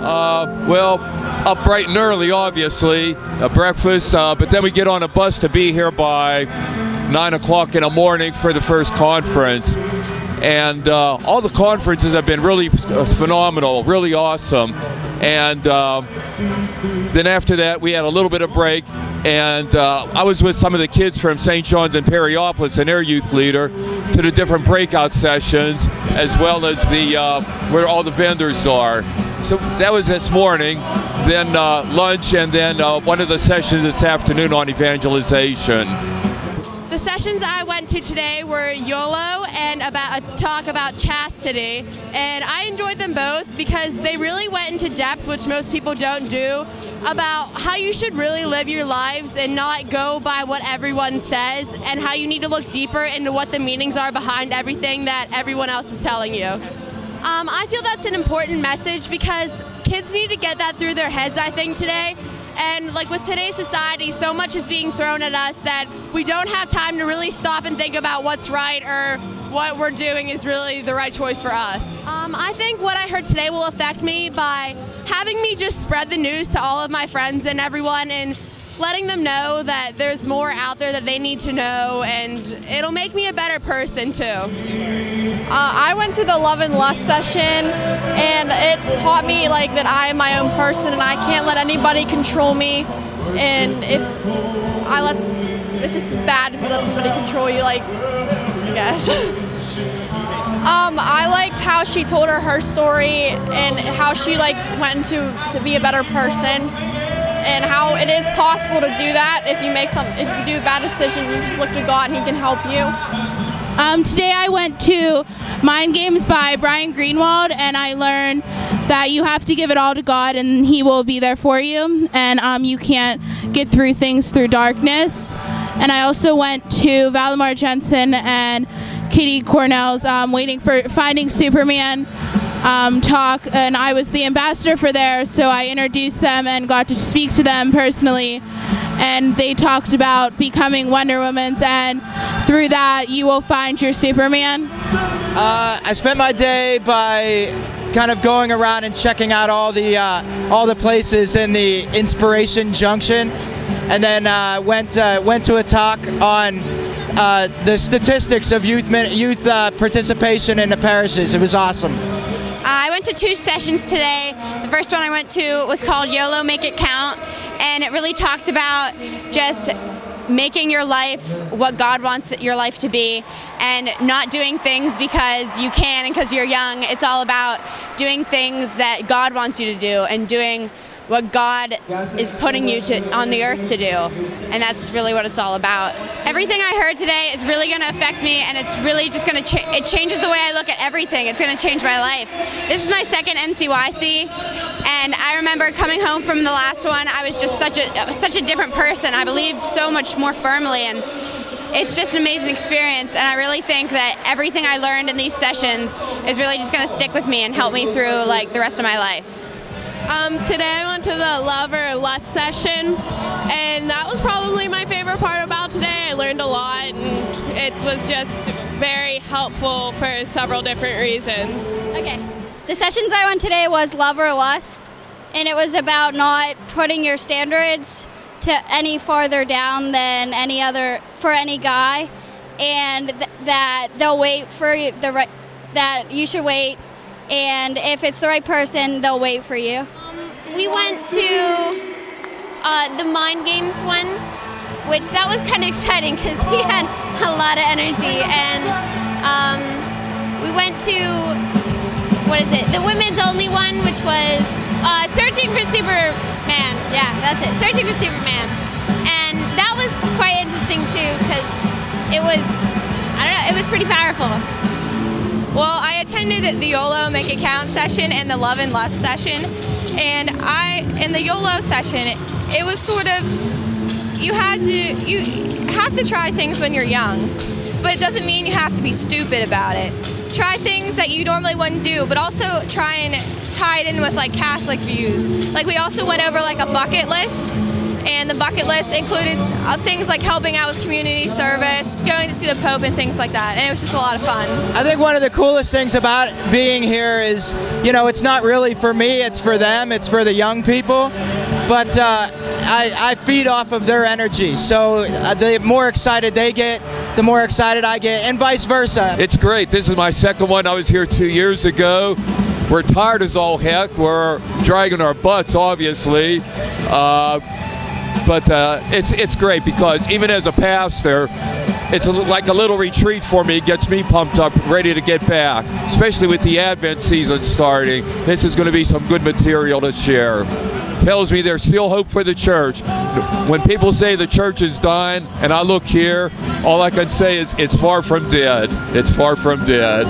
Well, up bright and early, obviously, breakfast, but then we get on a bus to be here by 9 o'clock in the morning for the first conference. And all the conferences have been really phenomenal, really awesome. And then after that, we had a little bit of break, and I was with some of the kids from St. John's and Perryopolis and their youth leader to the different breakout sessions, as well as the where all the vendors are. So that was this morning, then lunch, and then one of the sessions this afternoon on evangelization. The sessions I went to today were YOLO and about a talk about chastity, and I enjoyed them both because they really went into depth, which most people don't do, about how you should really live your lives and not go by what everyone says, and how you need to look deeper into what the meanings are behind everything that everyone else is telling you. I feel that's an important message because kids need to get that through their heads, I think, today. And like with today's society, so much is being thrown at us that we don't have time to really stop and think about what's right or what we're doing is really the right choice for us. I think what I heard today will affect me by having me just spread the news to all of my friends and everyone, and letting them know that there's more out there that they need to know, and it'll make me a better person too. I went to the Love and Lust session, and it taught me like that I am my own person and I can't let anybody control me. And if I let, it's just bad if you let somebody control you, like, I guess. I liked how she told her story and how she like went to be a better person, and how it is possible to do that if you do a bad decision. You just look to God and He can help you. Today I went to Mind Games by Brian Greenwald, and I learned that you have to give it all to God and He will be there for you, and you can't get through things through darkness. And I also went to Valimar Jensen and Katie Cornell's Finding Superman talk, and I was the ambassador for there, so I introduced them and got to speak to them personally, and they talked about becoming Wonder Womans, and through that you will find your Superman. I spent my day by kind of going around and checking out all the places in the Inspiration Junction, and then went to a talk on the statistics of youth participation in the parishes. It was awesome. I went to 2 sessions today. The first one I went to was called YOLO Make It Count, and it really talked about just making your life what God wants your life to be, and not doing things because you can and because you're young. It's all about doing things that God wants you to do and doing what God is putting you on the earth to do, and that's really what it's all about. Everything I heard today is really going to affect me, and it's really just going to it changes the way I look at everything. It's going to change my life. This is my second NCYC, and I remember coming home from the last one, I was just such a different person. I believed so much more firmly, and it's just an amazing experience, and I really think that everything I learned in these sessions is really just going to stick with me and help me through like the rest of my life. Today I went to the Love or Lust session, and that was probably my favorite part about today. I learned a lot, and it was just very helpful for several different reasons. Okay, the sessions I went today was Love or Lust, and it was about not putting your standards to any farther down than any other for any guy, and that they'll wait for you, that you should wait, and if it's the right person, they'll wait for you. We went to the Mind Games one, which that was kind of exciting because he had a lot of energy, and we went to, the women's only one, which was Searching for Superman. Yeah, that's it, Searching for Superman. And that was quite interesting too because it was, I don't know, it was pretty powerful. Well, I attended the YOLO Make It Count session and the Love and Lust session, and in the YOLO session, it was sort of, you have to try things when you're young, but it doesn't mean you have to be stupid about it. Try things that you normally wouldn't do, but also try and tie it in with like Catholic views. Like we also went over like a bucket list, And the bucket list included things like helping out with community service, going to see the Pope and things like that. And it was just a lot of fun. I think one of the coolest things about being here is, you know, it's not really for me, it's for them, it's for the young people. But I feed off of their energy. So the more excited they get, the more excited I get, and vice versa. It's great. This is my second one. I was here 2 years ago. We're tired as all heck. We're dragging our butts, obviously. But it's great because even as a pastor, it's like a little retreat for me. It gets me pumped up, ready to get back, especially with the Advent season starting. This is going to be some good material to share. Tells me there's still hope for the church. When people say the church is dying, and I look here, all I can say is it's far from dead. It's far from dead.